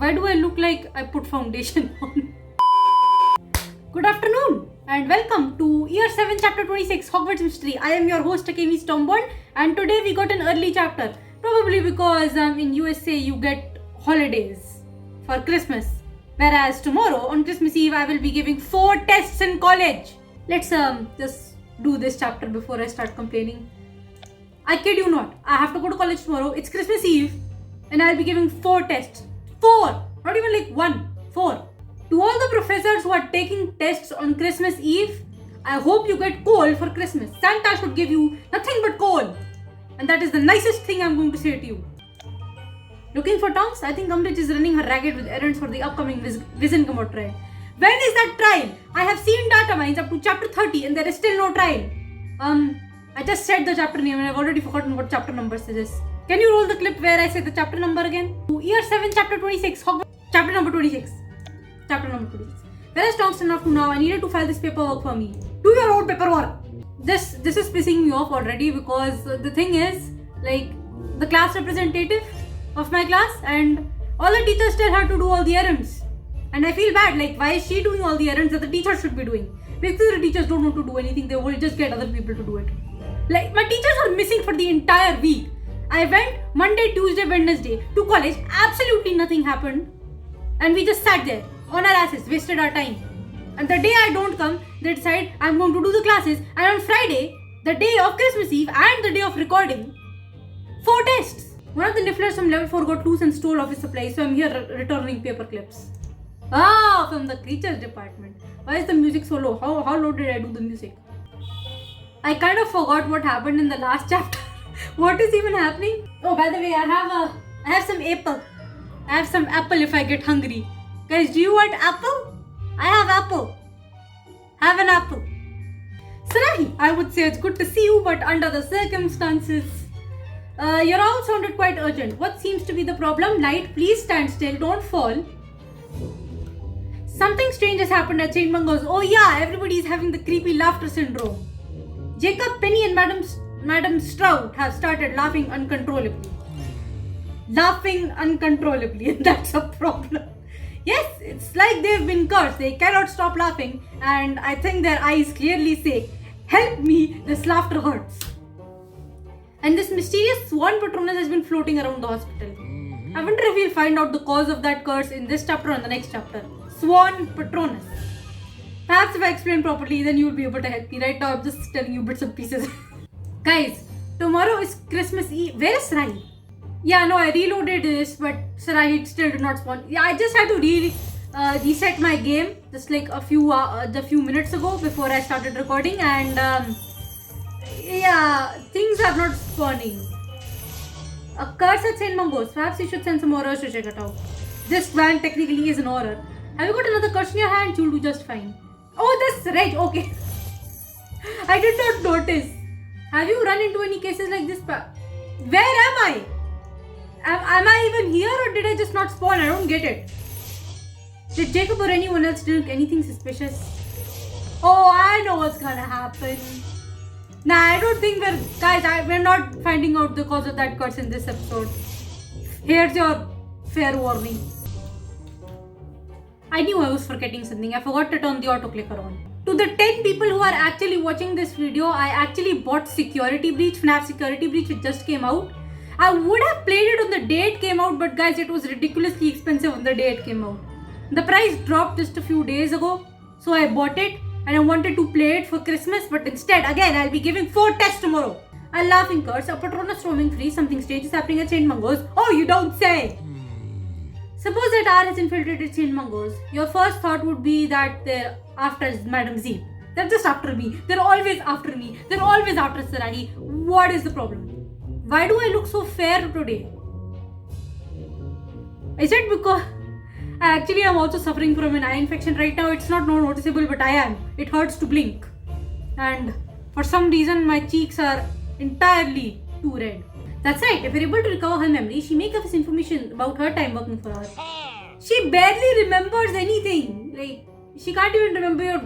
Why do I look like I put foundation on? Good afternoon and welcome to Year 7 Chapter 26 Hogwarts Mystery. I am your host akemistormborn and today we got an early chapter. Probably because in USA you get holidays for Christmas. Whereas tomorrow on Christmas Eve I will be giving 4 tests in college. Let's just do this chapter before I start complaining. I kid you not. I have to go to college tomorrow. It's Christmas Eve and I'll be giving 4 tests. 4! Not even like 1. 4. To all the professors who are taking tests on Christmas Eve, I hope you get coal for Christmas. Santa should give you nothing but coal. And that is the nicest thing I'm going to say to you. Looking for tongs? I think Umbridge is running her ragged with errands for the upcoming Wizengamot trial. When is that trial? I have seen data mines up to chapter 30 and there is still no trial. I just said the chapter name and I've already forgotten what chapter number this is. Can you roll the clip where I say the chapter number again? Year 7, chapter 26, chapter number 26. Chapter number 26. Where is tongs enough to now? I needed to file this paperwork for me. Do your own paperwork. This is pissing me off already because the thing is, like, the class representative of my class and all the teachers tell her to do all the errands. And I feel bad, like, why is she doing all the errands that the teachers should be doing? Because the teachers don't want to do anything, they will just get other people to do it. Like, my teachers are missing for the entire week. I went Monday, Tuesday, Wednesday to college, absolutely nothing happened. And we just sat there on our asses, wasted our time. And the day I don't come, they decide I'm going to do the classes. And on Friday, the day of Christmas Eve and the day of recording, 4 tests. One of the nifflers from level 4 got loose and stole office supplies, so I'm here returning paper clips. Ah, from the creatures department. Why is the music so low? How low did I do the music? I kind of forgot what happened in the last chapter. What is even happening? Oh, by the way, I have some apple. I have some apple if I get hungry. Guys, do you want apple? I have apple. Have an apple. Sarahi, I would say it's good to see you, but under the circumstances. Your owl sounded quite urgent. What seems to be the problem? Light, please stand still. Don't fall. Something strange has happened at St. Mungo's. Oh yeah, everybody is having the creepy laughter syndrome. Jacob, Penny and Madam Strout have started laughing uncontrollably. Laughing uncontrollably, and that's a problem. Yes, it's like they've been cursed. They cannot stop laughing, and I think their eyes clearly say, "Help me, this laughter hurts." And this mysterious swan patronus has been floating around the hospital. I wonder if we'll find out the cause of that curse in this chapter or in the next chapter. Swan patronus. Perhaps if I explain properly, then you'll be able to help me. Right now, I'm just telling you bits and pieces. Guys, tomorrow is Christmas Eve. Where is Sarai? Yeah, no, I reloaded this, but Sarai still did not spawn. Yeah, I just had to reset my game just like a few minutes ago before I started recording, and yeah, things are not spawning. A curse at St. Mungo's. Perhaps you should send some horrors to check it out. This van technically is an horror. Have you got another curse in your hand? You'll do just fine. Oh, that's right. Okay. I did not notice. Have you run into any cases like this? Where am I? Am I even here or did I just not spawn? I don't get it. Did Jacob or anyone else drink anything suspicious? Oh, I know what's gonna happen. Nah, I don't think we're not finding out the cause of that curse in this episode. Here's your fair warning. I knew I was forgetting something. I forgot to turn the auto clicker on. To the 10 people who are actually watching this video, I actually bought Security Breach, FNAF Security Breach, which just came out. I would have played it on the day it came out, but guys, it was ridiculously expensive on the day it came out. The price dropped just a few days ago, so I bought it and I wanted to play it for Christmas, but instead, again, I'll be giving 4 tests tomorrow. A laughing curse, a patronus roaming free, something strange is happening at St. Mungo's. Oh, you don't say! Suppose that R has infiltrated St. Mungo's. Your first thought would be that they're after Madam Z. They're just after me. They're always after me. They're always after Sarahi. What is the problem? Why do I look so fair today? Is it because actually I'm also suffering from an eye infection right now? It's not noticeable, but I am. It hurts to blink. And for some reason my cheeks are entirely too red. That's right, if you're able to recover her memory, she may give us information about her time working for her. She barely remembers anything. Like, she can't even remember your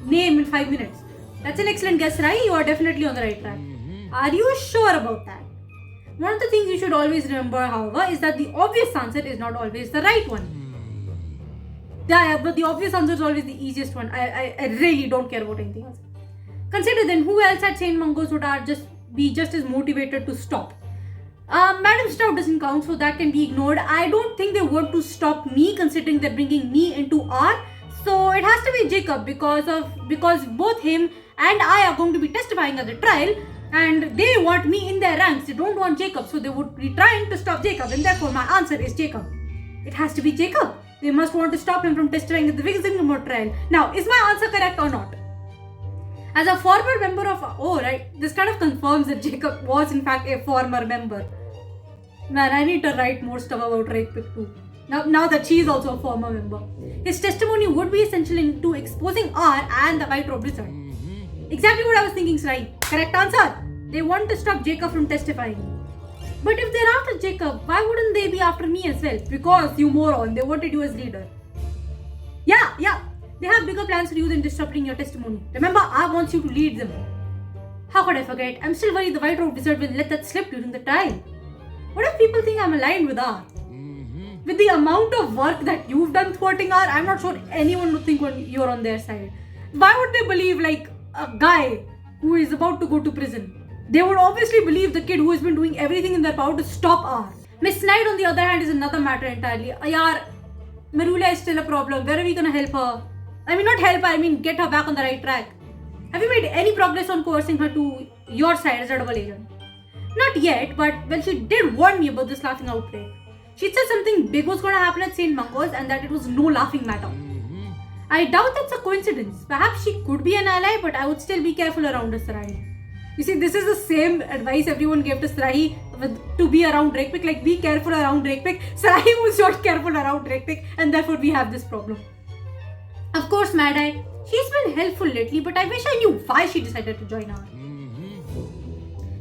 name in 5 minutes. That's an excellent guess, right? You are definitely on the right track. Are you sure about that? One of the things you should always remember, however, is that the obvious answer is not always the right one. Yeah, but the obvious answer is always the easiest one. I really don't care about anything else. Consider then who else at St. Mungo's would be just as motivated to stop. Madam Stout doesn't count, so that can be ignored. I don't think they want to stop me, considering they're bringing me into R. So it has to be Jacob because both him and I are going to be testifying at the trial, and they want me in their ranks. They don't want Jacob, so they would be trying to stop Jacob, and therefore my answer is Jacob. It has to be Jacob. They must want to stop him from testifying at the Wigginton trial. Now, is my answer correct or not? As a former member of this kind of confirms that Jacob was in fact a former member. Man, I need to write more stuff about Rakepick too. Now that she is also a former member. His testimony would be essential into exposing R and the White Robe Wizard. Exactly what I was thinking, Srai. Correct answer. They want to stop Jacob from testifying. But if they're after Jacob, why wouldn't they be after me as well? Because, you moron, they wanted you as leader. Yeah. They have bigger plans for you than disrupting your testimony. Remember, I want you to lead them. How could I forget? I'm still worried the White Robe Wizard will let that slip during the trial. What if people think I'm aligned with R? With the amount of work that you've done thwarting R, I'm not sure anyone would think you're on their side. Why would they believe like a guy who is about to go to prison? They would obviously believe the kid who has been doing everything in their power to stop R. Miss Knight, on the other hand, is another matter entirely. Yaar, Marula is still a problem. Where are we gonna help her? I mean, not help her, I mean get her back on the right track. Have you made any progress on coercing her to your side as a double agent? Not yet, but well, she did warn me about this laughing outbreak. She said something big was going to happen at St. Mungo's and that it was no laughing matter. I doubt that's a coincidence. Perhaps she could be an ally, but I would still be careful around her, Sarai. You see, this is the same advice everyone gave to Sarai to be around Rakepick. Like, be careful around Rakepick. Sarai was not careful around Rakepick, and therefore we have this problem. Of course, Mad Eye, she's been helpful lately, but I wish I knew why she decided to join her.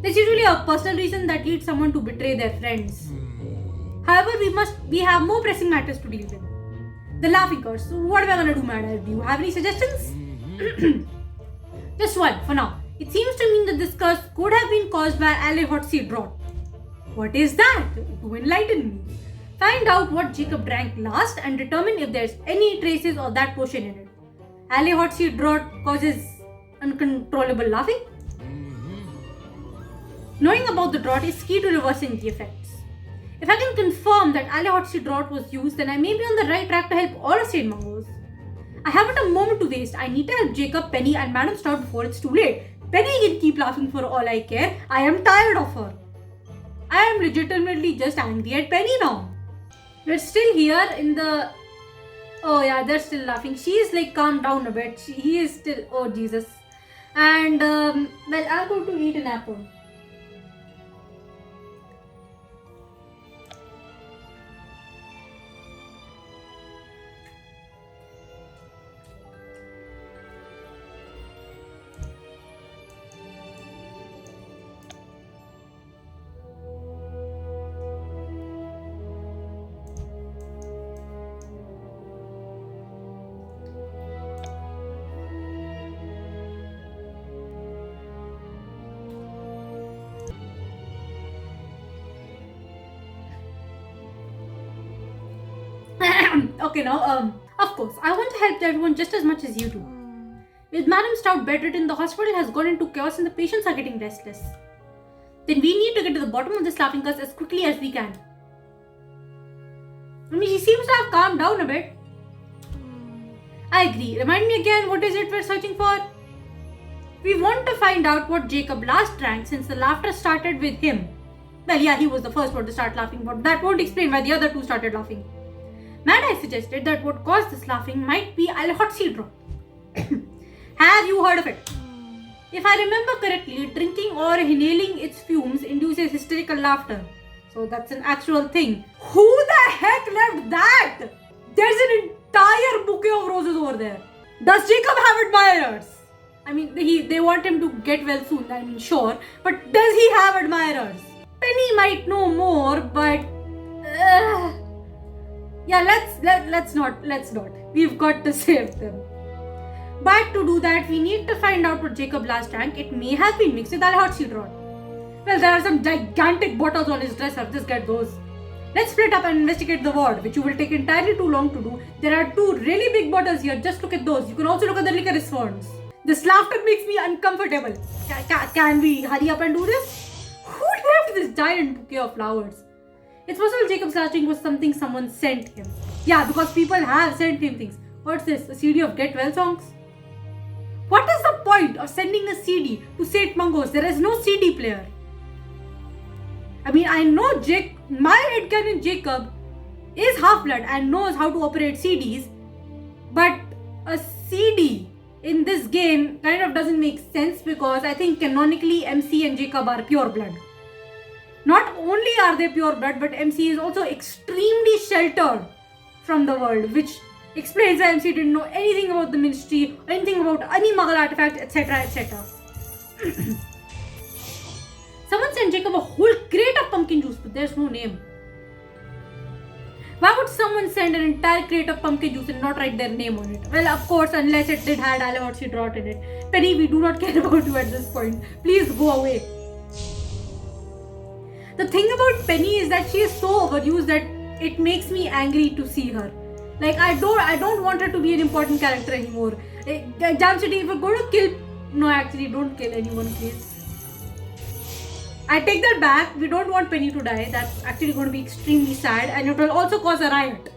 There's usually a personal reason that leads someone to betray their friends. However, we have more pressing matters to deal with. The laughing curse. So what am I gonna do, Mad Eye? Do you have any suggestions? Just one for now. It seems to me that this curse could have been caused by alley hot seed rot. What is that? Do enlighten me. Find out what Jacob drank last and determine if there's any traces of that potion in it. Alley hot seed rot causes uncontrollable laughing. Knowing about the drought is key to reversing the effects. If I can confirm that alley hot seed drought was used, then I may be on the right track to help all of St. Mungo's. I haven't a moment to waste. I need to help Jacob, Penny and Madam Stout before it's too late. Penny can keep laughing for all I care. I am tired of her. I am legitimately just angry at Penny now. We're still here in the... Oh yeah, they're still laughing. She is like calmed down a bit. He is still... Oh Jesus. And well, I'm going to eat an apple. Okay, now, of course, I want to help everyone just as much as you do. With Madam Stout bedridden, the hospital has gone into chaos and the patients are getting restless. Then we need to get to the bottom of this laughing curse as quickly as we can. I mean, she seems to have calmed down a bit. I agree. Remind me again, what is it we're searching for? We want to find out what Jacob last drank since the laughter started with him. Well, yeah, he was the first one to start laughing, but that won't explain why the other two started laughing. Mad Eye suggested that what caused this laughing might be a hot seed drop. Have you heard of it? If I remember correctly, drinking or inhaling its fumes induces hysterical laughter. So that's an actual thing. Who the heck left that? There's an entire bouquet of roses over there. Does Jacob have admirers? I mean, they want him to get well soon, I mean, sure. But does he have admirers? Penny might know more, but... yeah, let's not. We've got to save them. But to do that, we need to find out what Jacob last drank. It may have been mixed with hot seed rot. Well, there are some gigantic bottles on his dresser. Just get those. Let's split up and investigate the ward, which you will take entirely too long to do. There are 2 really big bottles here. Just look at those. You can also look at the licorice wands. This laughter makes me uncomfortable. Can we hurry up and do this? Who left this giant bouquet of flowers? It's possible Jacob's last drink was something someone sent him. Yeah, because people have sent him things. What's this? A CD of Get Well songs? What is the point of sending a CD to St. Mungo's? There is no CD player. I mean, I know my headcanon Jacob is half-blood and knows how to operate CDs, but a CD in this game kind of doesn't make sense because I think canonically MC and Jacob are pure blood. Not only are they pure blood, but MC is also extremely sheltered from the world, which explains why MC didn't know anything about the ministry, anything about any Muggle artifact, etc. etc. Someone sent Jacob a whole crate of pumpkin juice, but there's no name. Why would someone send an entire crate of pumpkin juice and not write their name on it? Well, of course, unless it did had Alavotsi Draught in it. Penny, we do not care about you at this point. Please go away. The thing about Penny is that she is so overused that it makes me angry to see her. Like, I don't want her to be an important character anymore. Jam City, if we're going to kill... No, actually, don't kill anyone, please. I take that back. We don't want Penny to die. That's actually going to be extremely sad, and it will also cause a riot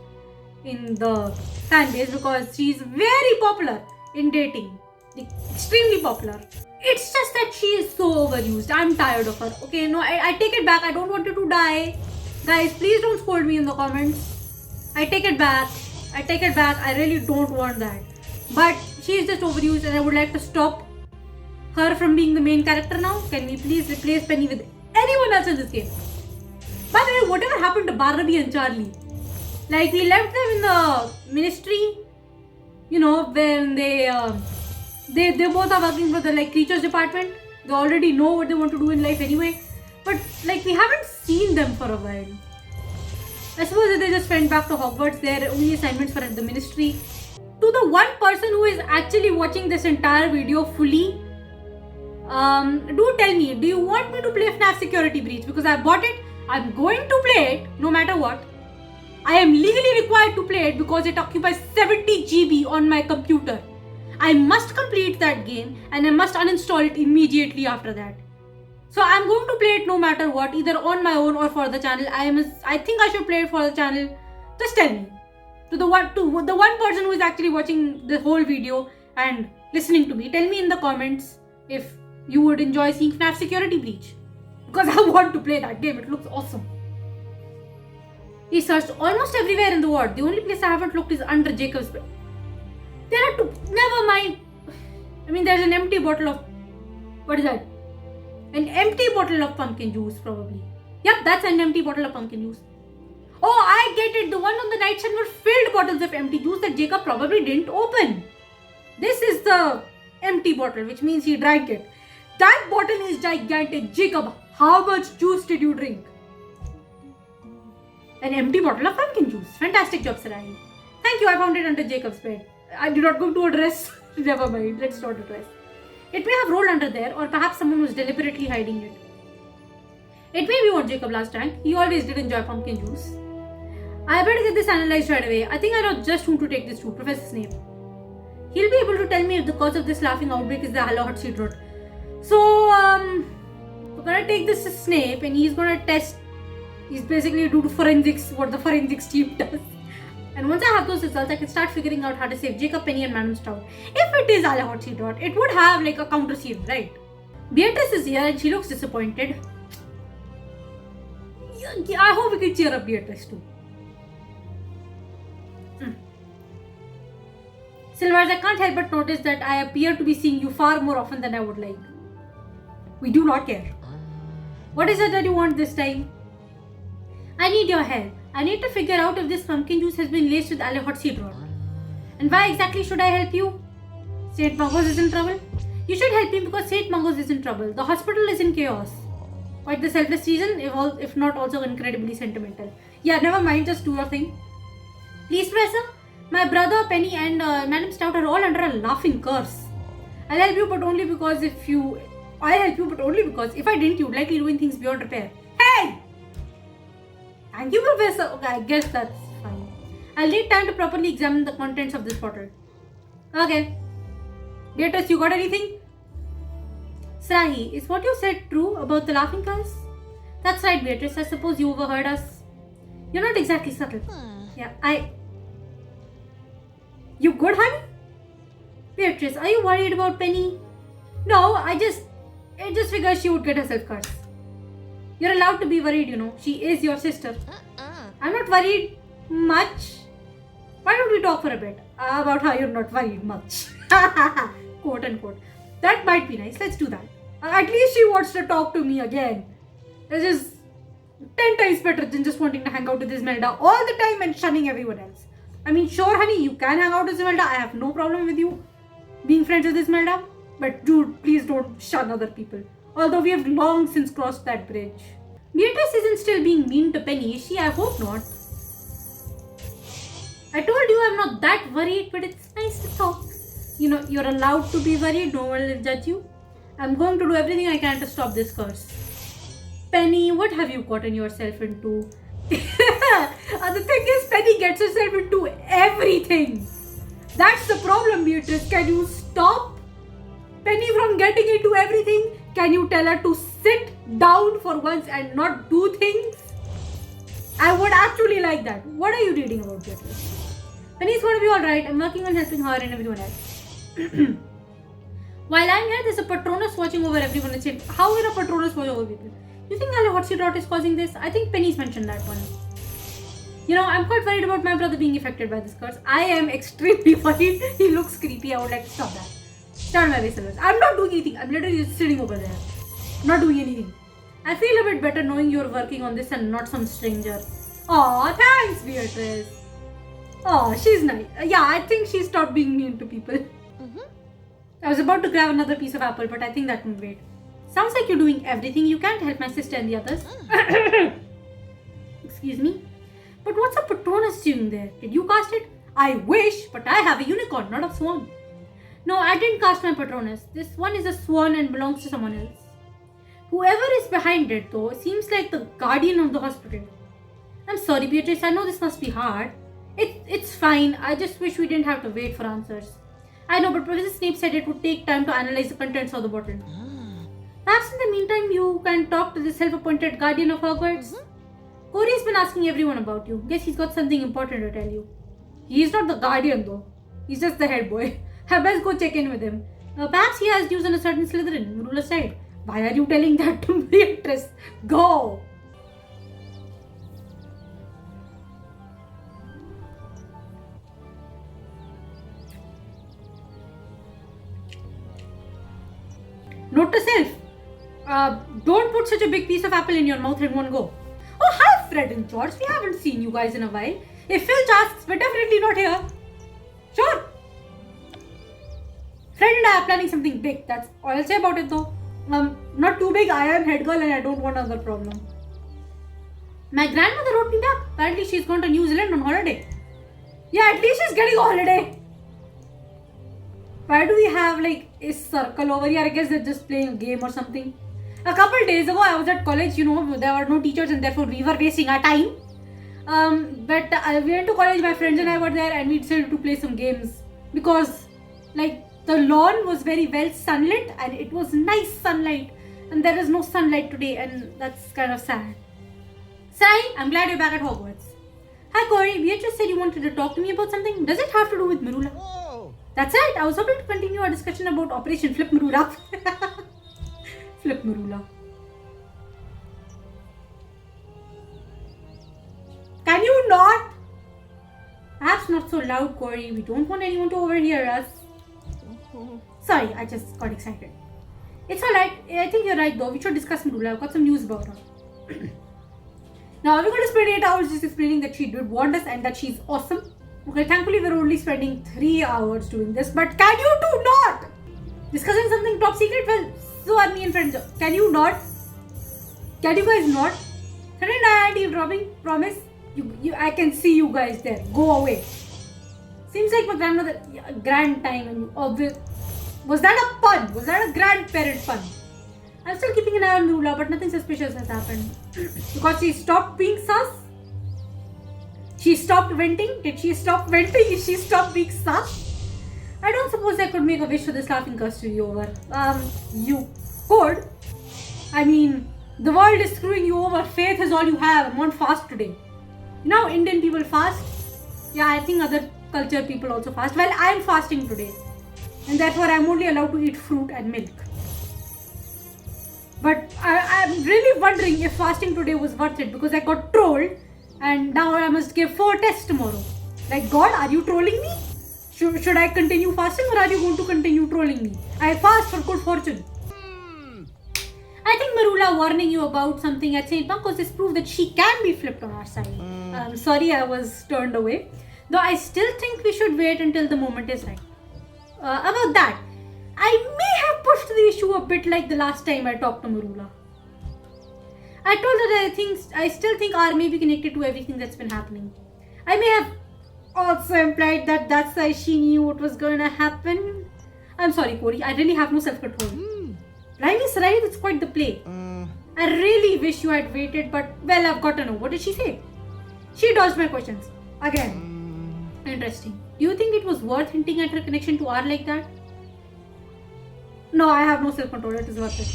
in the fan base because she's very popular in dating. Extremely popular. It's just that she is so overused. I'm tired of her. Okay, no, I take it back. I don't want her to die. Guys, please don't scold me in the comments. I take it back. I take it back. I really don't want that. But she is just overused, and I would like to stop her from being the main character now. Can we please replace Penny with anyone else in this game? By the way, whatever happened to Barnaby and Charlie? Like, we left them in the ministry, you know, when they both are working for the creatures department. They already know what they want to do in life anyway. But we haven't seen them for a while. I suppose that they just went back to Hogwarts. Their only assignments for the ministry. To the one person who is actually watching this entire video fully, do tell me, do you want me to play FNAF Security Breach? Because I bought it, I'm going to play it no matter what. I am legally required to play it because it occupies 70 GB on my computer. I must complete that game and I must uninstall it immediately after that. So I'm going to play it no matter what, either on my own or for the channel. I think I should play it for the channel. Just tell me. To the one person who is actually watching the whole video and listening to me, tell me in the comments if you would enjoy seeing FNAF Security Breach. Because I want to play that game, it looks awesome. He searched almost everywhere in the ward. The only place I haven't looked is under Jacob's bed. There are two, never mind. I mean, there's an empty bottle of, what is that? An empty bottle of pumpkin juice probably. Yep, that's an empty bottle of pumpkin juice. Oh, I get it. The one on the nightstand were filled bottles of empty juice that Jacob probably didn't open. This is the empty bottle, which means he drank it. That bottle is gigantic. Jacob, how much juice did you drink? An empty bottle of pumpkin juice. Fantastic job, Sarai. Thank you, I found it under Jacob's bed. I did not go to address. Never mind, let's not address. It may have rolled under there, or perhaps someone was deliberately hiding it. It may be what Jacob last drank. He always did enjoy pumpkin juice. I better get this analyzed right away. I think I know just whom to take this to, Professor Snape. He'll be able to tell me if the cause of this laughing outbreak is the hot seed rot. So, we're gonna take this to Snape and he's gonna test. He's basically do forensics, what the forensics team does. And once I have those results, I can start figuring out how to save Jacob, Penny and Madam Stout. If it is hot seed rot, it would have like a counter serum, right? Beatrice is here and she looks disappointed. I hope we can cheer up Beatrice too. Silvers, I can't help but notice that I appear to be seeing you far more often than I would like. We do not care. What is it that you want this time? I need your help. I need to figure out if this pumpkin juice has been laced with hot seed rot. And why exactly should I help you? St. Mungo's is in trouble? You should help me because St. Mungo's is in trouble. The hospital is in chaos. Quite the selfless reason, if not also incredibly sentimental. Yeah, never mind, just do your thing. Please, Professor. My brother, Penny and Madam Stout are all under a laughing curse. I'll help you, but only because if you I help you, but only because if I didn't, you'd likely ruin things beyond repair. Hey! Thank you, Professor. Okay, I guess that's fine. I'll need time to properly examine the contents of this bottle. Okay. Beatrice, you got anything? Srahi, is what you said true about the laughing cars? That's right, Beatrice. I suppose you overheard us. You're not exactly subtle. Yeah, You good, honey? Beatrice, are you worried about Penny? No, I just figured she would get herself cursed. You're allowed to be worried, you know. She is your sister. I'm not worried much. Why don't we talk for a bit about how you're not worried much? Quote unquote. That might be nice. Let's do that. At least she wants to talk to me again. It's just 10 times better than just wanting to hang out with Ismelda all the time and shunning everyone else. I mean, sure, honey, you can hang out with Ismelda. I have no problem with you being friends with Ismelda. But dude, please don't shun other people. Although we have long since crossed that bridge. Beatrice isn't still being mean to Penny, is she? I hope not. I told you I'm not that worried, but it's nice to talk. You know, you're allowed to be worried. No one will judge you. I'm going to do everything I can to stop this curse. Penny, what have you gotten yourself into? The thing is, Penny gets herself into everything. That's the problem, Beatrice. Can you stop Penny from getting into everything? Can you tell her to sit down for once and not do things? I would actually like that. What are you reading about, Beatrice? Penny's going to be alright. I'm working on helping her and everyone else. While I'm here, there's a Patronus watching over everyone. It's it. How will a Patronus watch over people? You think Ali Hotseat Rot is causing this? I think Penny's mentioned that one. You know, I'm quite worried about my brother being affected by this curse. I am extremely worried. He looks creepy. I would like to stop that. Start my way, Silvers. I'm not doing anything. I'm literally just sitting over there. Not doing anything. I feel a bit better knowing you're working on this and not some stranger. Aw, thanks, Beatrice. Aw, she's nice. Yeah, I think she stopped being mean to people. I was about to grab another piece of apple, but I think that won't wait. Sounds like you're doing everything you can to help my sister and the others. Excuse me. But what's a Patronus doing there? Did you cast it? I wish, but I have a unicorn, not a swan. No, I didn't cast my Patronus. This one is a swan and belongs to someone else. Whoever is behind it, though, seems like the guardian of the hospital. I'm sorry, Beatrice. I know this must be hard. It's fine. I just wish we didn't have to wait for answers. I know, but Professor Snape said it would take time to analyze the contents of the bottle. Perhaps in the meantime, you can talk to the self-appointed guardian of Hogwarts. Corey's been asking everyone about you. Guess he's got something important to tell you. He's not the guardian, though. He's just the head boy. I best go check in with him. Perhaps he has news on a certain Slytherin. Marula said. Why are you telling that to Beatrice? Go! Note to self. Don't put such a big piece of apple in your mouth in one go. Oh, hi Fred and George. We haven't seen you guys in a while. If Filch asks, we're definitely not here. Sure. Fred and I are planning something big. That's all I'll say about it though. Not too big. I am head girl and I don't want another problem. My grandmother wrote me back. Apparently she's gone to New Zealand on holiday. Yeah, at least she's getting a holiday. Why do we have like a circle over here? I guess they're just playing a game or something. A couple days ago, I was at college, you know, there were no teachers and therefore we were wasting our time. But we went to college, my friends and I were there and we decided to play some games. Because like the lawn was very well sunlit and it was nice sunlight. And there is no sunlight today and that's kind of sad. Sai, I'm glad you're back at Hogwarts. Hi Corey, Beatrice said you wanted to talk to me about something. Does it have to do with Marula? Whoa. That's right, I was hoping to continue our discussion about Operation Flip Marula. Flip Marula. Can you not? Perhaps not so loud, Corey. We don't want anyone to overhear us. Sorry, I just got excited. It's alright. I think you're right though. We should discuss Marula. I've got some news about her. Now, we're going to spend 8 hours just explaining that she did want us and that she's awesome. Okay, thankfully we're only spending 3 hours doing this. But can you two not? Discussing something top secret? Well, so are me and friends. Can you not? Can you guys not? Can I eavesdropping? Promise? I can see you guys there. Go away. Seems like my grandmother, grand time and obvious. Was that a pun? Was that a grandparent pun? I'm still keeping an eye on Marula, but nothing suspicious has happened. Because she stopped being sus? She stopped venting? Did she stop venting? Did she stop being sus? I don't suppose I could make a wish for this laughing curse to be over. You could. I mean, the world is screwing you over. Faith is all you have. I'm on fast today. You know, Indian people fast. Yeah, I think other culture people also fast. Well, I'm fasting today. And therefore, I'm only allowed to eat fruit and milk. But I'm really wondering if fasting today was worth it, because I got trolled and now I must give 4 tests tomorrow. Like, God, are you trolling me? Should I continue fasting, or are you going to continue trolling me? I fast for good fortune. I think Marula warning you about something at St. Pancras is proof that she can be flipped on our side. I'm sorry I was turned away. Though I still think we should wait until the moment is right. About that, I may have pushed the issue a bit like the last time I talked to Marula. I told her that I still think R may be connected to everything that's been happening. I may have also implied that that's why she knew what was going to happen. I'm sorry, Corey. I really have no self-control. Riley's right. It's quite the play. I really wish you had waited, but well, I've got to know. What did she say? She dodged my questions. Again. Interesting. Do you think it was worth hinting at her connection to R like that? No, I have no self-control. It is worth it.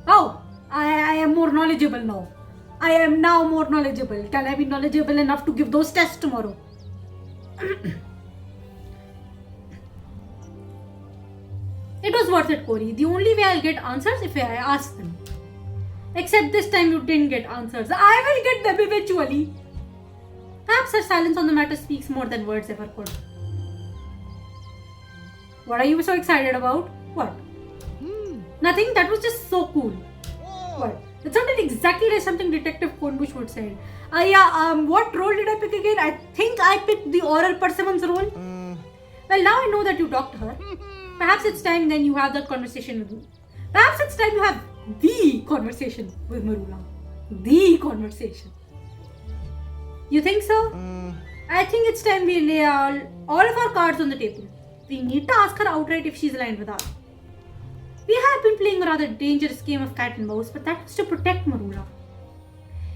Oh, I am more knowledgeable now. I am now more knowledgeable. Can I be knowledgeable enough to give those tests tomorrow? It was worth it, Corey. The only way I'll get answers if I ask them. Except this time you didn't get answers. I will get them eventually. Perhaps her silence on the matter speaks more than words ever could. What are you so excited about? What? Nothing. That was just so cool. What? That sounded exactly like something Detective Cornbush would say. What role did I pick again? I think I picked the oral persimmons role. Well, now I know that you talked to her. Perhaps it's time then you have that conversation with me. Perhaps it's time you have the conversation with Marula. The conversation. You think so? I think it's time we lay all of our cards on the table. We need to ask her outright if she's aligned with us. We have been playing a rather dangerous game of cat and mouse, but that was to protect Marula.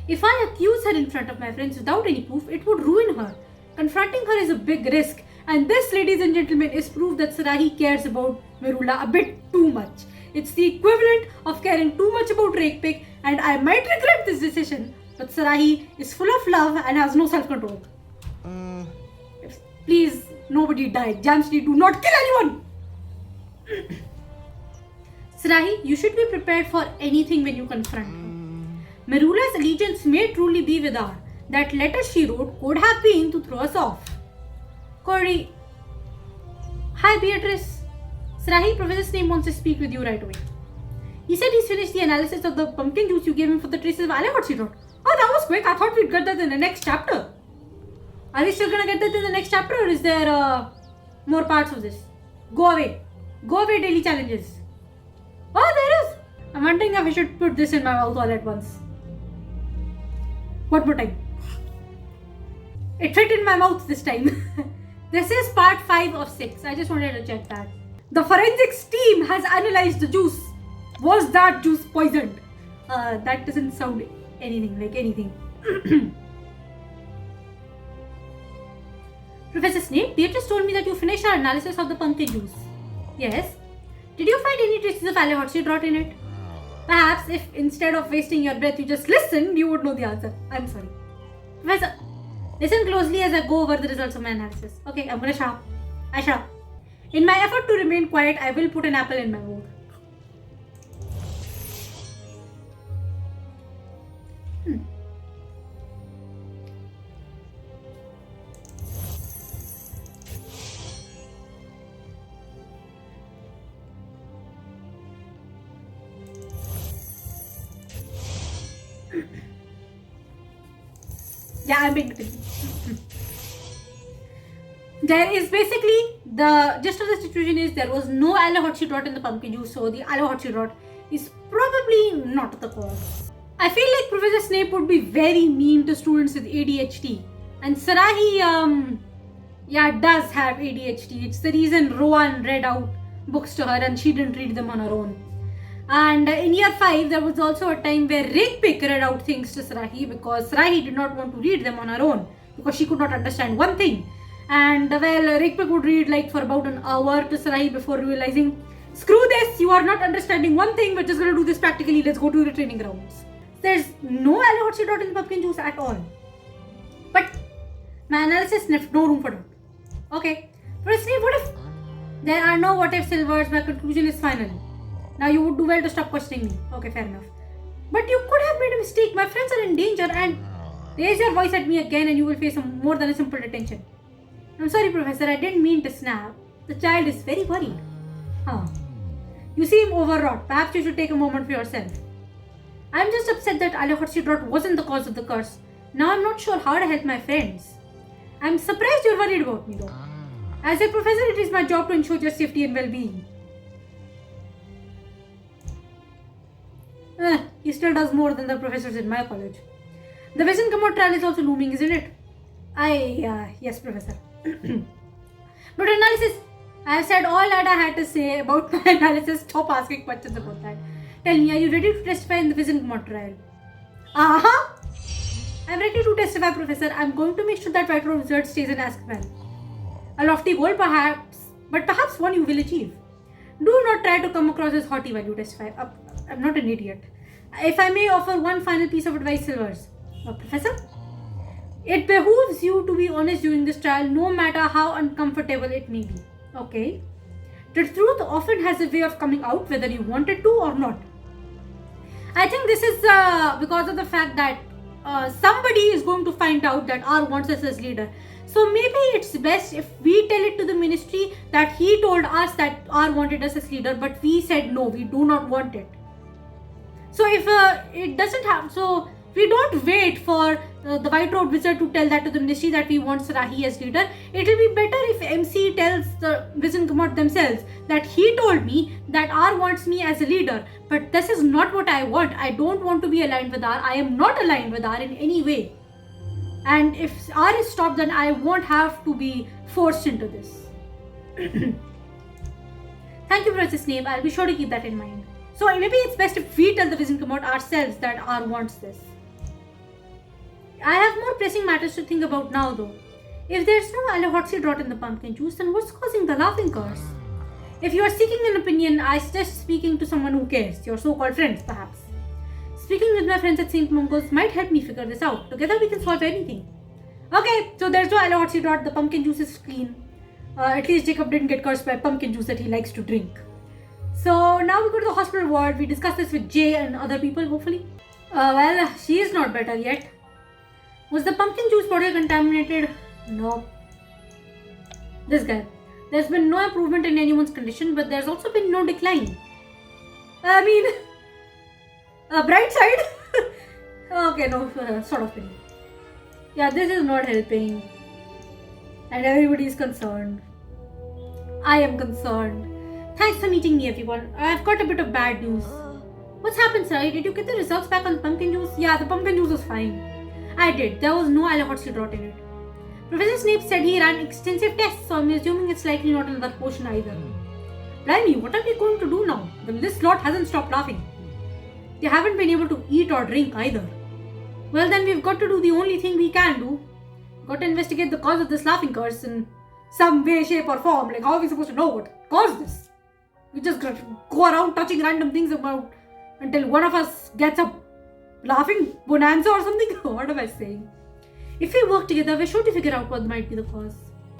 If I accuse her in front of my friends without any proof, it would ruin her. Confronting her is a big risk, and this, ladies and gentlemen, is proof that Sarahi cares about Marula a bit too much. It's the equivalent of caring too much about Rakepick, and I might regret this decision, but Sarahi is full of love and has no self-control. Please, nobody die. Jamshri, do not kill anyone! Sarahi, you should be prepared for anything when you confront her. Marula's allegiance may truly be with her. That letter she wrote could have been to throw us off. Corey. Hi, Beatrice. Sarahi, Professor Snape wants to speak with you right away. He said he's finished the analysis of the pumpkin juice you gave him for the traces of Hogwarts he wrote. Oh, that was quick. I thought we'd get that in the next chapter. Are we still going to get that in the next chapter, or is there more parts of this? Go away. Go away, daily challenges. Oh, there is. I'm wondering if I should put this in my mouth all at once. One more time. It fit in my mouth this time. This is part 5 of 6. I just wanted to check that. The forensics team has analyzed the juice. Was that juice poisoned? That doesn't sound anything like anything. Professor Snape, Beatrice told me that you finished our analysis of the pumpkin juice. Yes. Did you find any traces of Hogwarts you brought in it? Perhaps if instead of wasting your breath you just listened, you would know the answer. I'm sorry. Professor, listen closely as I go over the results of my analysis. Okay, I'm gonna shut up. I shut up. In my effort to remain quiet, I will put an apple in my mouth. Yeah, I'm being attention. There is basically the gist of the situation is there was no Hogwarts in the pumpkin juice, so the Hogwarts is probably not the cause. I feel like Professor Snape would be very mean to students with ADHD, and Sarahi does have ADHD. It's the reason Rowan read out books to her and she didn't read them on her own. And in year 5, there was also a time where Rigpick read out things to Sarahi because Sarahi did not want to read them on her own because she could not understand one thing. And well, Rigpick would read like for about an hour to Sarahi before realizing, screw this, you are not understanding one thing, we're just going to do this practically, let's go to the training grounds. There's no allohotsi dot in the pumpkin juice at all. But my analysis left no room for doubt. Okay, firstly, what if there are no what if silvers? My conclusion is final. Now you would do well to stop questioning me. Okay, fair enough. But you could have made a mistake. My friends are in danger and raise your voice at me again and you will face more than a simple detention. I'm sorry, Professor, I didn't mean to snap. The child is very worried. Huh. You seem overwrought. Perhaps you should take a moment for yourself. I'm just upset that allohotsi dot wasn't the cause of the curse. Now I'm not sure how to help my friends. I'm surprised you're worried about me though. As a professor, it is my job to ensure your safety and well-being. He still does more than the professors in my college. The Vision trial is also looming, isn't it? Yes, Professor. But analysis, I have said all that I had to say about my analysis. Stop asking questions about that. Tell me, are you ready to testify in the Vision trial? I'm ready to testify, Professor. I'm going to make sure that White Road Wizard stays in Azkaban. A lofty goal, perhaps, but perhaps one you will achieve. Do not try to come across as haughty while you testify. I'm not an idiot. If I may offer one final piece of advice, Silvers. Professor? It behooves you to be honest during this trial, no matter how uncomfortable it may be. Okay? The truth often has a way of coming out, whether you want it to or not. I think this is because of the fact that somebody is going to find out that R wants us as leader. So maybe it's best if we tell it to the ministry that he told us that R wanted us as leader, but we said no, we do not want it. So if it doesn't have, so we don't wait for the White Road Wizard to tell that to the ministry that we want Sarahi as leader. It will be better if MC tells the Vision themselves that he told me that R wants me as a leader, but this is not what I want. I don't want to be aligned with R. I am not aligned with R in any way. And if R is stopped, then I won't have to be forced into this. Thank you, Professor Snape. I'll be sure to keep that in mind. So maybe it's best if we tell the Vision ourselves that R wants this. I have more pressing matters to think about now though. If there's no allohotsi dot in the pumpkin juice, then what's causing the laughing curse? If you are seeking an opinion, I suggest speaking to someone who cares, your so-called friends perhaps. Speaking with my friends at St. Mungo's might help me figure this out. Together we can solve anything. Okay, so there's no allohotsi dot, the pumpkin juice is clean. At least Jacob didn't get cursed by pumpkin juice that he likes to drink. So now we go to the hospital ward. We discuss this with Jay and other people, hopefully. Well, she is not better yet. Was the pumpkin juice bottle contaminated? No. This guy. There's been no improvement in anyone's condition, but there's also been no decline. I mean, a bright side? Okay, no, sort of thing. Yeah, this is not helping. And everybody is concerned. I am concerned. Thanks for meeting me, everyone. I've got a bit of bad news. What's happened, sir? Did you get the results back on the pumpkin juice? Yeah, the pumpkin juice was fine. I did. There was no allohotsi dot in it. Professor Snape said he ran extensive tests, so I'm assuming it's likely not another potion either. Blimey, what are we going to do now? This lot hasn't stopped laughing. They haven't been able to eat or drink either. Well, then we've got to do the only thing we can do. Got to investigate the cause of this laughing curse in some way, shape or form. Like, how are we supposed to know what caused this? We just got to go around touching random things about until one of us gets a laughing bonanza or something. What am I saying? If we work together, we're sure to figure out what might be the cause.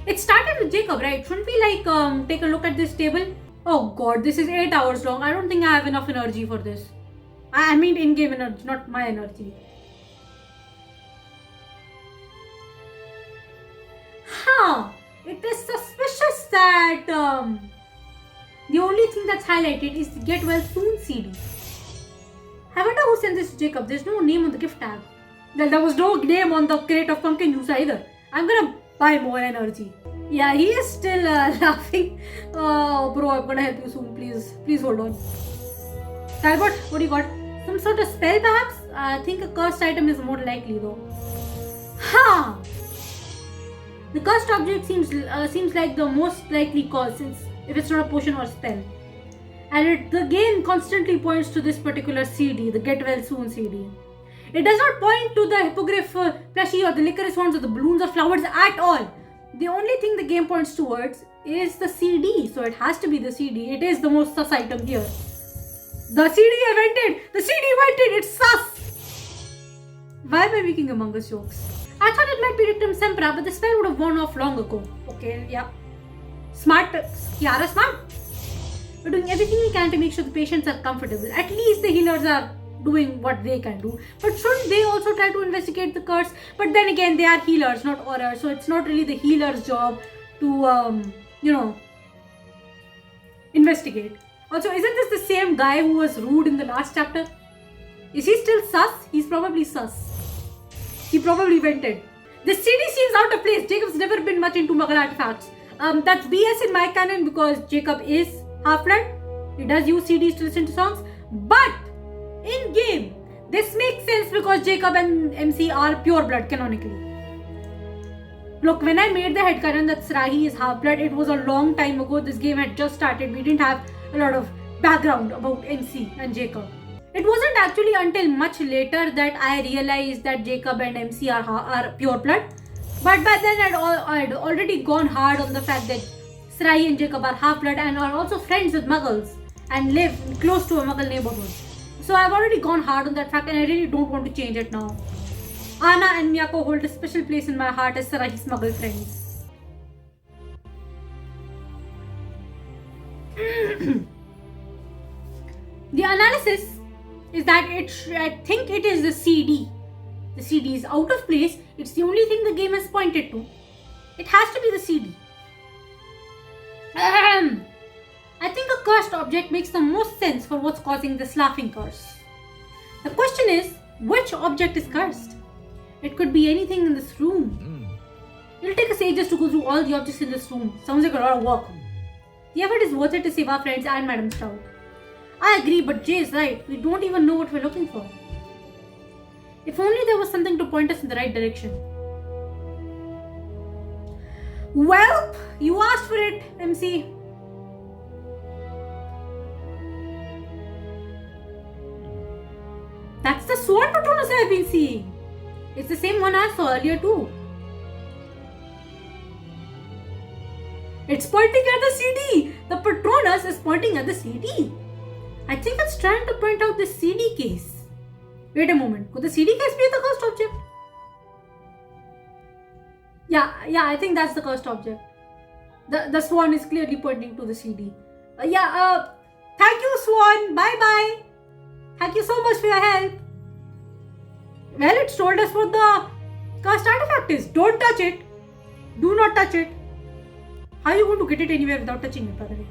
It started with Jacob, right? Shouldn't we take a look at this table? Oh god, this is 8 hours long. I don't think I have enough energy for this. I mean in-game energy, not my energy. It is suspicious that the only thing that's highlighted is the Get Well Soon CD. I wonder who sent this to Jacob. There's no name on the gift tag. There was no name on the crate of pumpkin juice either. I'm gonna buy more energy. Yeah, he is still laughing. Oh, bro, I'm gonna help you soon. Please hold on. Talbot, what do you got? Some sort of spell perhaps? I think a cursed item is more likely though. The cursed object seems like the most likely cause, since if it's not a potion or spell. And the game constantly points to this particular CD, the Get Well Soon CD. It does not point to the hippogriff plushie or the licorice wands or the balloons or flowers at all. The only thing the game points towards is the CD. So it has to be the CD. It is the most sus item here. The CD invented! The CD invented! It's sus! Why am I making Among Us jokes? I thought it might be Rictum Sempra, but the spell would have worn off long ago. Okay, yeah. Smart. Kiara smart. We're doing everything we can to make sure the patients are comfortable. At least the healers are doing what they can do. But shouldn't they also try to investigate the curse? But then again, they are healers, not aurors. So it's not really the healer's job to, investigate. Also, isn't this the same guy who was rude in the last chapter? Is he still sus? He's probably sus. He probably vented. The CD seems out of place. Jacob's never been much into Muggle artifacts. That's BS in my canon because Jacob is half-blood. He does use CDs to listen to songs. But in game, this makes sense because Jacob and MC are pure blood canonically. Look, when I made the headcanon that Srahi is half-blood, it was a long time ago. This game had just started. We didn't have a lot of background about MC and Jacob. It wasn't actually until much later that I realized that Jacob and MC are pure blood. But by then I'd already gone hard on the fact that Srahi and Jacob are half-blood and are also friends with Muggles and live close to a Muggle neighborhood. So I've already gone hard on that fact and I really don't want to change it now. Anna and Miyako hold a special place in my heart as Sarahi's Muggle friends. The analysis is that I think it is the CD. The CD is out of place. It's the only thing the game has pointed to. It has to be the CD. I think a cursed object makes the most sense for what's causing this laughing curse. The question is, which object is cursed? It could be anything in this room. It'll take us ages to go through all the objects in this room. Sounds like a lot of work. The effort is worth it to save our friends and Madam Stroud. I agree, but Jay is right. We don't even know what we're looking for. If only there was something to point us in the right direction. Well, you asked for it, MC. That's the Swan Patronus I've been seeing. It's the same one I saw earlier too. It's pointing at the CD. The Patronus is pointing at the CD. I think it's trying to point out the CD case. Wait a moment. Could the CD case be the cursed object? Yeah, I think that's the cursed object. The Swan is clearly pointing to the CD. Thank you, Swan. Bye-bye. Thank you so much for your help. Well, it's told us what the cursed artifact is. Don't touch it. Do not touch it. How are you going to get it anywhere without touching it, by the way?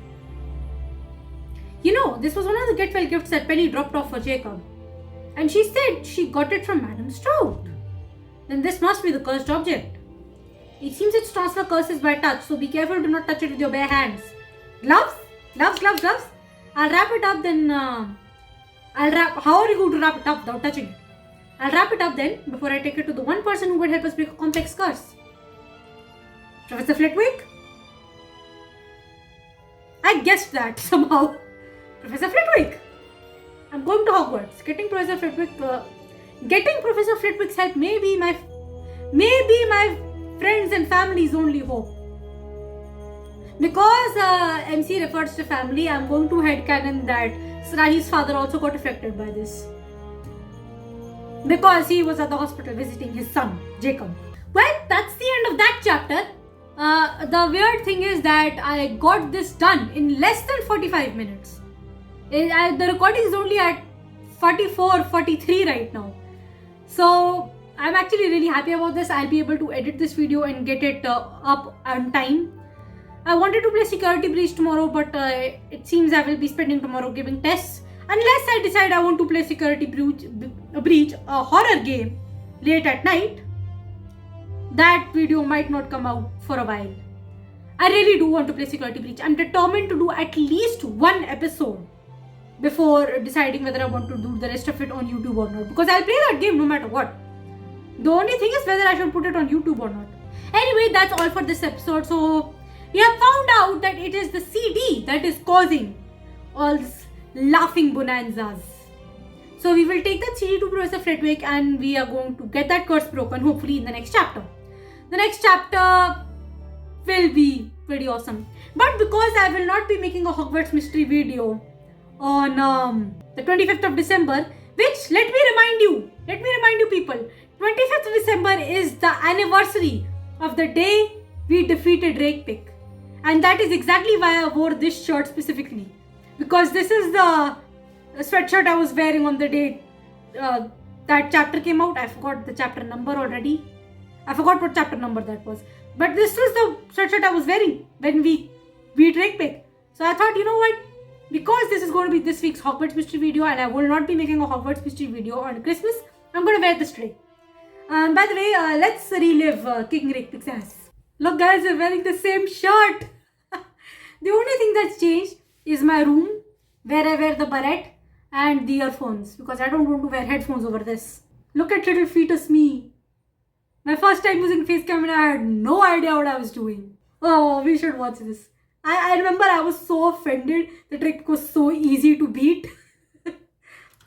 You know, this was one of the Get Well gifts that Penny dropped off for Jacob. And she said she got it from Madam Stroud. Then this must be the cursed object. It seems its transfer curses by touch, so be careful to not touch it with your bare hands. Gloves? Gloves. I'll wrap it up then. How are you going to wrap it up without touching it? I'll wrap it up then before I take it to the one person who would help us break a complex curse. Professor Flitwick? I guessed that somehow. Professor Flitwick! I'm going to Hogwarts. Getting Professor Flitwick's help may be my friends and family's only hope. Because MC refers to family, I'm going to headcanon that Srahi's father also got affected by this. Because he was at the hospital visiting his son, Jacob. Well, that's the end of that chapter. The weird thing is that I got this done in less than 45 minutes. The recording is only at 44, 43 right now. So I'm actually really happy about this. I'll be able to edit this video and get it up on time. I wanted to play Security Breach tomorrow, but it seems I will be spending tomorrow giving tests. Unless I decide I want to play Security Breach, a horror game, late at night. That video might not come out for a while. I really do want to play Security Breach. I'm determined to do at least one episode before deciding whether I want to do the rest of it on YouTube or not. Because I'll play that game no matter what. The only thing is whether I should put it on YouTube or not. Anyway, that's all for this episode. So we have found out that it is the CD that is causing all this laughing bonanzas. So we will take the 3D2 Professor Flitwick and we are going to get that curse broken hopefully in the next chapter. The next chapter will be pretty awesome. But because I will not be making a Hogwarts mystery video on the 25th of December, which let me remind you people, 25th of December is the anniversary of the day we defeated Rakepick. And that is exactly why I wore this shirt specifically. Because this is the sweatshirt I was wearing on the day that chapter came out. I forgot the chapter number already. I forgot what chapter number that was. But this was the sweatshirt I was wearing when we beat Rakepick. So I thought, you know what? Because this is going to be this week's Hogwarts mystery video and I will not be making a Hogwarts mystery video on Christmas, I'm going to wear this today. By the way, let's relive kicking Rakepick's ass. Look guys, I'm wearing the same shirt. The only thing that's changed is my room, where I wear the beret and the earphones, because I don't want to wear headphones over this. Look at little fetus me. My first time using face camera, I had no idea what I was doing. Oh, we should watch this. I remember I was so offended. The trick was so easy to beat.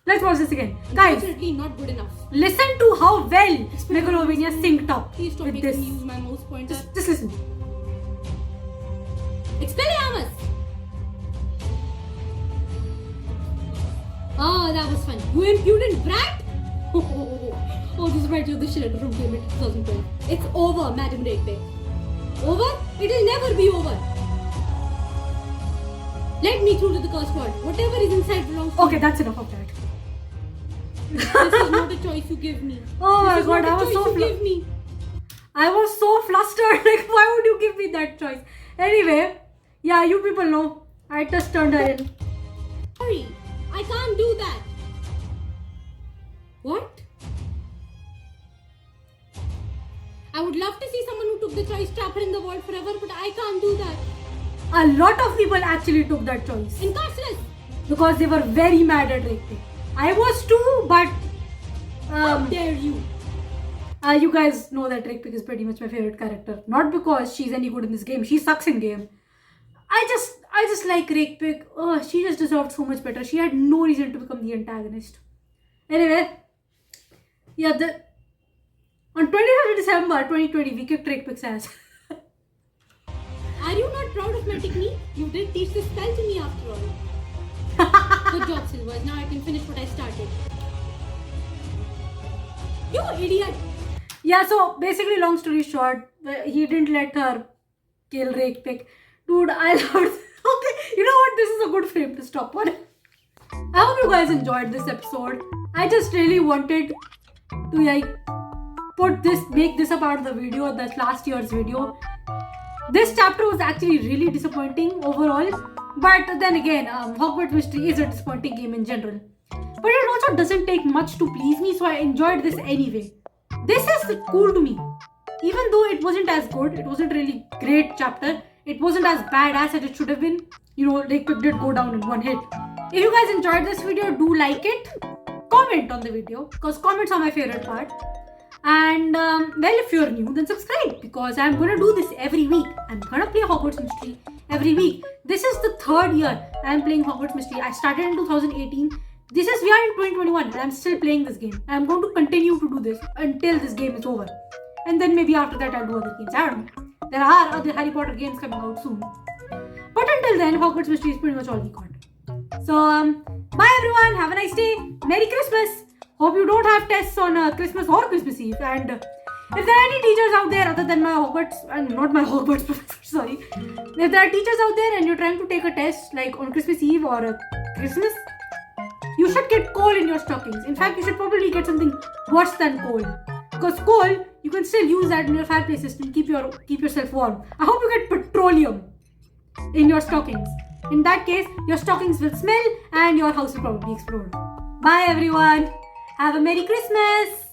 Let's watch this again. Guys, definitely not good enough. Listen to how well Megalovania synced up Please stop with making this. me use my mouse pointer. Just listen. Expelliarmus! Oh, that was fun. You impudent brat! Oh, this reminds me of the shit from Game 2012. It's over, Madam Rakepick. Over? It'll never be over. Let me through to the cursed world. Whatever is inside belongs to Okay, me. that's enough of that. This is not a choice you give me. Oh my This is god, not I a was choice so you give me. I was so flustered. Like, why would you give me that choice? Anyway, yeah, you people know. I just turned her in. Sorry, I can't do that. What? I would love to see someone who took the choice to trap her in the vault forever, but I can't do that. A lot of people actually took that choice Incarcerate! because they were very mad at Rakepick. I was too, but How dare you? you guys know that Rakepick is pretty much my favorite character. Not because she's any good in this game. She sucks in game. I just like Rakepick. Oh, she just deserved so much better. She had no reason to become the antagonist. Anyway, yeah, on 25th of December 2020, we kicked Rakepick's ass. Are you not proud of my technique? You did teach this spell to me after all. Good job, Silvers. Now I can finish what I started. You idiot! Yeah, so basically, long story short, he didn't let her kill Rakepick. Dude, I loved. Okay, you know what? This is a good frame to stop on. I hope you guys enjoyed this episode. I just really wanted to make this a part of the video, that's last year's video. This chapter was actually really disappointing overall, but then again, Hogwarts Mystery is a disappointing game in general. But it also doesn't take much to please me, so I enjoyed this anyway. This is cool to me. Even though it wasn't as good, it wasn't really great chapter, it wasn't as badass as it should have been. You know, Rakepick did go down in one hit. If you guys enjoyed this video, do like it. Comment on the video, because comments are my favorite part. And well, if you're new, then subscribe, because I'm gonna do this every week. I'm gonna play Hogwarts Mystery every week. This is the third year I'm playing Hogwarts Mystery. I started in 2018. We are in 2021 and I'm still playing this game. I'm going to continue to do this until this game is over. And then maybe after that I'll do other games. I don't know. There are other Harry Potter games coming out soon. But until then, Hogwarts Mystery is pretty much all we got. So, bye everyone. Have a nice day. Merry Christmas. Hope you don't have tests on Christmas or Christmas Eve. And if there are any teachers out there other than my Hogwarts, and not my Hogwarts professor, sorry. If there are teachers out there and you're trying to take a test like on Christmas Eve or Christmas, you should get coal in your stockings. In fact, you should probably get something worse than coal. Because coal, you can still use that in your fireplace system, keep yourself warm. I hope you get petroleum in your stockings. In that case, your stockings will smell and your house will probably explode. Bye everyone. Have a Merry Christmas.